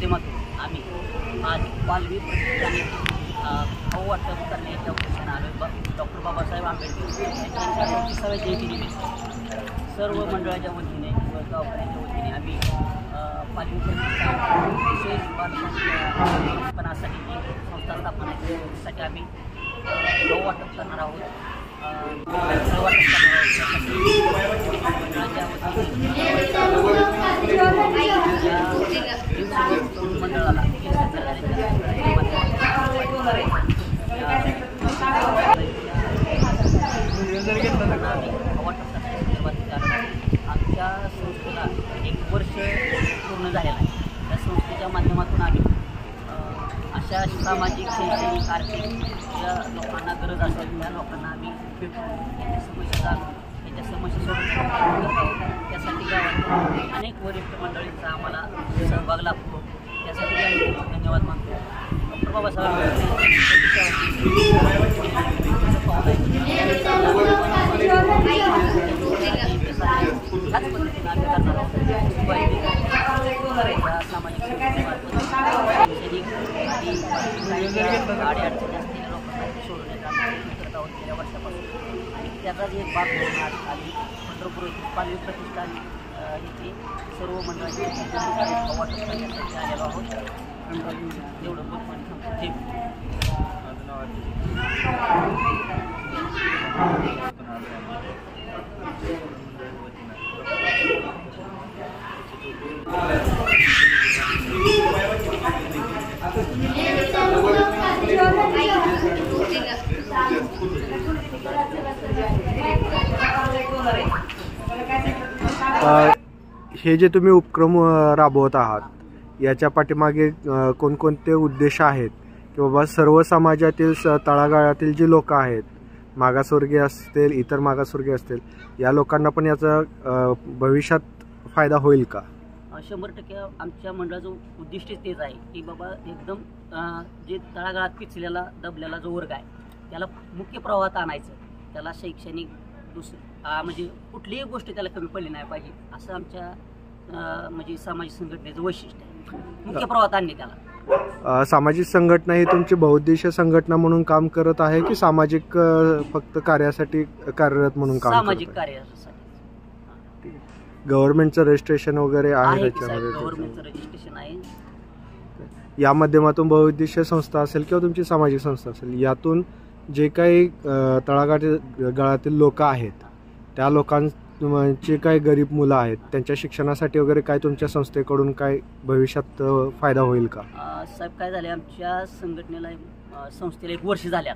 माध्यमातून आम्ही आज पालवी प्रतिष्ठाने खाऊ वाटप करण्याच्या उद्देशाने आलो. डॉक्टर बाबासाहेब आंबेडकर यांच्या 35व्या जयंतीनिमित्त सर्व मंडळाच्या वतीने व गावकऱ्यांच्या वतीने आम्ही पालवी प्रतिष्ठान विशेष बालपणासाठी जी संस्था स्थापन आहे त्यासाठी आम्ही खाऊ वाटप करणार आहोत. मंडळाला आमच्या संस्थेला 1 वर्ष पूर्ण झालेलं आहे. त्या संस्थेच्या माध्यमातून आम्ही अशा सामाजिक शैक्षणिक आर्थिक ज्या लोकांना गरज असेल त्या लोकांना आम्ही भेटून त्यांच्या समस्या जाणून त्यांच्या समस्या सोडवण्यासाठी त्यासाठी गावात अनेक वरिष्ठ मंडळींचा आम्हाला सहभाग लाभतो. त्यासाठी आम्ही धन्यवाद मानतो. डॉक्टर बाबासाहेब ह्याच पद्धतीने आम्ही करणार आहोत. सामाजिक अडीअडचणी असलेल्या लोकांना सोडवण्याचा आम्ही करत आहोत गेल्या वर्षापासून. आणि त्याचाच एक भाग म्हणून आम्ही पंढरपूर येथील पालवी प्रतिष्ठान येथे सर्व मंडळांची वाटप करण्यासाठी आलेलो आहोत. एवढं बोलतो आणि हे जे तुम्ही उपक्रम राबवत आहात याच्या पाठीमागे कोणकोणते उद्देश आहेत की बाबा सर्व समाजातील तळागाळातील जी लोक आहेत, मागासवर्गीय असतील, इतर मागासवर्गीय असतील, या लोकांना पण याचा भविष्यात फायदा होईल का? 100% आमच्या मंडळाचं उद्दिष्ट तेच आहे की बाबा एकदम जे तळागाळात पिचलेला दबलेला जो वर्ग आहे त्याला मुख्य प्रवाहात आणायचं, त्याला शैक्षणिक म्हणजे कुठलीही गोष्ट त्याला कमी पडली नाही पाहिजे असं आमच्या म्हणजे सामाजिक संघटनेचं वैशिष्ट्य आहे. मुख्य प्रवाहात आणणे त्याला. सामाजिक संघटना ही तुमची बहुउद्देशीय संघटना म्हणून काम करत आहे की सामाजिक फक्त कार्यासाठी कार्यरत म्हणून काम? सामाजिक कार्यासाठी. गव्हर्नमेंटचं रजिस्ट्रेशन वगैरे आहे त्याच्यामध्ये? गव्हर्नमेंटचं रजिस्ट्रेशन आहे. या माध्यमातून बहुउद्देशीय संस्था असेल किंवा तुमची सामाजिक संस्था असेल, यातून जे काही तळागाळातील लोक आहेत त्या लोकांचे काही गरीब मुलं आहेत त्यांच्या शिक्षणासाठी वगैरे काय तुमच्या संस्थेकडून काय भविष्यात फायदा होईल का? साहेब काय झाले, आमच्या संघटनेला संस्थेला 1 वर्ष झाले.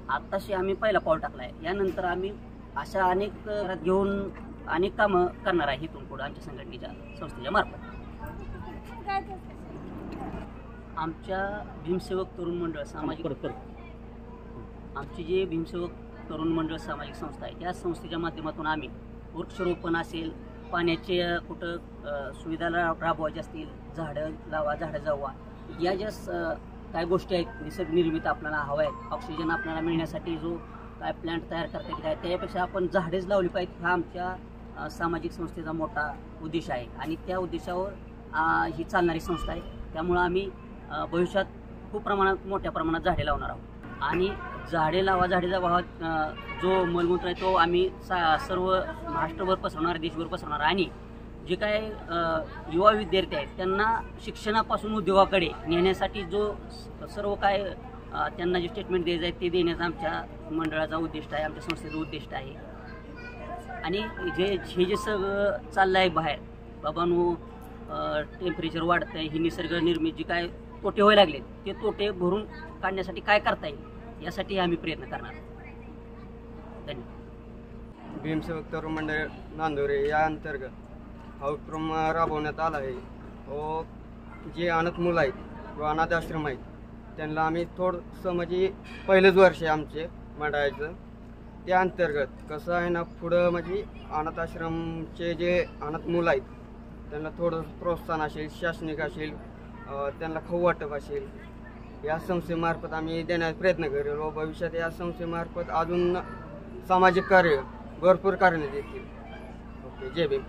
आत्ताशी आम्ही पहिला पाऊल टाकला आहे. यानंतर आम्ही अशा अनेक घेऊन अनेक कामं करणार आहे इथून पुढे आमच्या संघटनेच्या संस्थेच्या मार्फत. आमच्या भीमसेवक तरुण मंडळ सामाजिक आमची जे भीमसेवक तरुण मंडळ सामाजिक संस्था आहे त्या संस्थेच्या माध्यमातून आम्ही वृक्षारोपण असेल, पाण्याचे कुठं सुविधा राबवायच्या असतील, झाडं लावा झाडं जगवा, या ज्या काय गोष्टी आहेत निसर्ग निर्मित आपल्याला हवं आहे, ऑक्सिजन आपल्याला मिळण्यासाठी जो काय प्लॅन्ट तयार करता येत आहे त्यापेक्षा आपण झाडेच लावली पाहिजे हा आमच्या सामाजिक संस्थेचा मोठा उद्देश आहे. आणि त्या उद्देशावर ही चालणारी संस्था आहे. त्यामुळं आम्ही भविष्यात खूप प्रमाणात मोठ्या प्रमाणात झाडे लावणार आहोत. आणि झाडे लावा झाडे जगवा जो मलमूत्र आहे तो आम्ही सर्व महाराष्ट्रभर पसरवणार, देशभर पसरवणार. आणि जे काय युवा विद्यार्थी आहेत त्यांना शिक्षणापासून उद्योगाकडे नेण्यासाठी जो सर्व काय त्यांना जे स्टेटमेंट द्यायचं आहे ते देण्याचा आमच्या मंडळाचा उद्दिष्ट आहे, आमच्या संस्थेचं उद्दिष्ट आहे. आणि जे सगळं चाललं आहे बाहेर बाबांनो, टेम्परेचर वाढतं आहे, ही निसर्ग निर्मित जी काय तोटे व्हायला लागले ते तोटे भरून काढण्यासाठी काय करता येईल यासाठी आम्ही प्रयत्न करणार. धन्यवाद. भीमसेवक तरुण मंडळ नांदुरे या अंतर्गत हा उपक्रम राबवण्यात आला आहे. व जे अनाथ मुलं आहेत व अनाथ आश्रम आहेत त्यांना आम्ही थोडंसं म्हणजे पहिलंच वर्ष आहे आमचे मंडळाचं. त्या अंतर्गत कसं आहे ना, पुढं म्हणजे अनाथ आश्रमचे जे अनाथ मुलं आहेत त्यांना थोडं प्रोत्साहन असेल, शैक्षणिक असेल, त्यांना खाऊ वाटप असेल, या संस्थेमार्फत आम्ही देण्याचा प्रयत्न करेल. व भविष्यात या संस्थेमार्फत अजून सामाजिक कार्य भरपूर करण्यात येतील. ओके, जय भीम.